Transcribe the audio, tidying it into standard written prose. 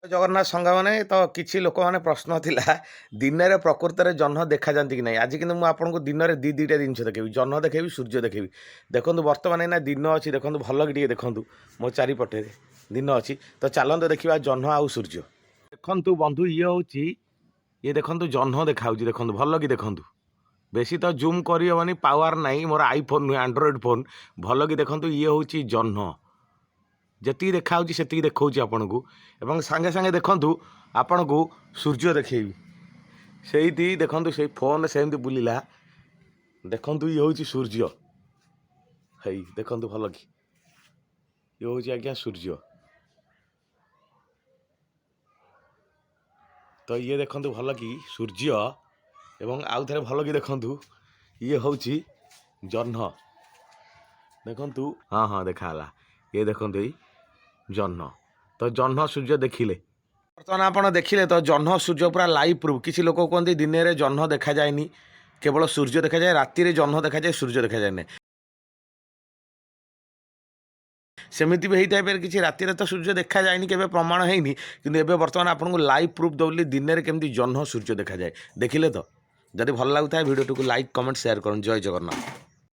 ଜଗନ୍ନାଥ ସାଙ୍ଗମାନେ ତ କିଛି ଲୋକମାନେ ପ୍ରଶ୍ନ ଥିଲା ଦିନରେ ପ୍ରକୃତରେ ଜହ୍ନ ଦେଖାଯାନ୍ତି କି ନାହିଁ। ଆଜି କିନ୍ତୁ ମୁଁ ଆପଣଙ୍କୁ ଦିନରେ ଦୁଇଟା ଜିନିଷ ଦେଖେଇବି, ଜହ୍ନ ଦେଖେଇବି, ସୂର୍ଯ୍ୟ ଦେଖେଇବି। ଦେଖନ୍ତୁ ବର୍ତ୍ତମାନ ଏଇନା ଦିନ ଅଛି, ଦେଖନ୍ତୁ ଭଲ କି ଟିକେ ଦେଖନ୍ତୁ, ମୋ ଚାରିପଟେ ଦିନ ଅଛି। ତ ଚାଲନ୍ତୁ ଦେଖିବା ଜହ୍ନ ଆଉ ସୂର୍ଯ୍ୟ। ଦେଖନ୍ତୁ ବନ୍ଧୁ, ଇଏ ଦେଖନ୍ତୁ ଜହ୍ନ ଦେଖାଯାଉଛି, ଦେଖନ୍ତୁ ଭଲ କି ଦେଖନ୍ତୁ। ବେଶୀ ତ ଜୁମ୍ କରିହେବନି, ପାୱାର ନାହିଁ, ମୋର ଆଇଫୋନ୍ ନୁହେଁ ଆଣ୍ଡ୍ରଏଡ଼୍ ଫୋନ୍। ଭଲ କି ଦେଖନ୍ତୁ, ଇଏ ହେଉଛି ଜହ୍ନ। ଯେତିକି ଦେଖାହେଉଛି ସେତିକି ଦେଖାଉଛି ଆପଣଙ୍କୁ, ଏବଂ ସାଙ୍ଗେ ସାଙ୍ଗେ ଦେଖନ୍ତୁ ଆପଣଙ୍କୁ ସୂର୍ଯ୍ୟ ଦେଖେଇବି। ସେଇଠି ଦେଖନ୍ତୁ, ସେଇ ଫୋନ୍ ସେମିତି ବୁଲିଲା, ଦେଖନ୍ତୁ ଇଏ ହେଉଛି ସୂର୍ଯ୍ୟ। ହେଇ ଦେଖନ୍ତୁ ଭଲ କି, ଇଏ ହେଉଛି ଆଜ୍ଞା ସୂର୍ଯ୍ୟ। ତ ଇଏ ଦେଖନ୍ତୁ ଭଲ କି ସୂର୍ଯ୍ୟ, ଏବଂ ଆଉ ଥରେ ଭଲ କି ଦେଖନ୍ତୁ, ଇଏ ହେଉଛି ଜହ୍ନ। ଦେଖନ୍ତୁ, ହଁ ଦେଖାହେଲା, ଇଏ ଦେଖନ୍ତୁ ଏଇ ଜହ୍ନ। ତ ଜହ୍ନ ସୂର୍ଯ୍ୟ ଦେଖିଲେ, ବର୍ତ୍ତମାନ ଆପଣ ଦେଖିଲେ ତ ଜହ୍ନ ସୂର୍ଯ୍ୟ ପୁରା ଲାଇଭ୍ ପ୍ରୁଫ୍। କିଛି ଲୋକ କୁହନ୍ତି ଦିନରେ ଜହ୍ନ ଦେଖାଯାଏନି, କେବଳ ସୂର୍ଯ୍ୟ ଦେଖାଯାଏ, ରାତିରେ ଜହ୍ନ ଦେଖାଯାଏ, ସୂର୍ଯ୍ୟ ଦେଖାଯାଏ ନାହିଁ। ସେମିତି ବି ହେଇଥାଇପାରେ, କିଛି ରାତିରେ ତ ସୂର୍ଯ୍ୟ ଦେଖାଯାଏନି, କେବେ ପ୍ରମାଣ ହେଇନି। କିନ୍ତୁ ଏବେ ବର୍ତ୍ତମାନ ଆପଣଙ୍କୁ ଲାଇଭ୍ ପ୍ରୁଫ୍ ଦେଲି ଦିନରେ କେମିତି ଜହ୍ନ ସୂର୍ଯ୍ୟ ଦେଖାଯାଏ। ଦେଖିଲେ ତ? ଯଦି ଭଲ ଲାଗୁଥାଏ ଭିଡ଼ିଓଟିକୁ ଲାଇକ୍, କମେଣ୍ଟ, ସେୟାର କରନ୍ତୁ। ଜୟ ଜଗନ୍ନାଥ।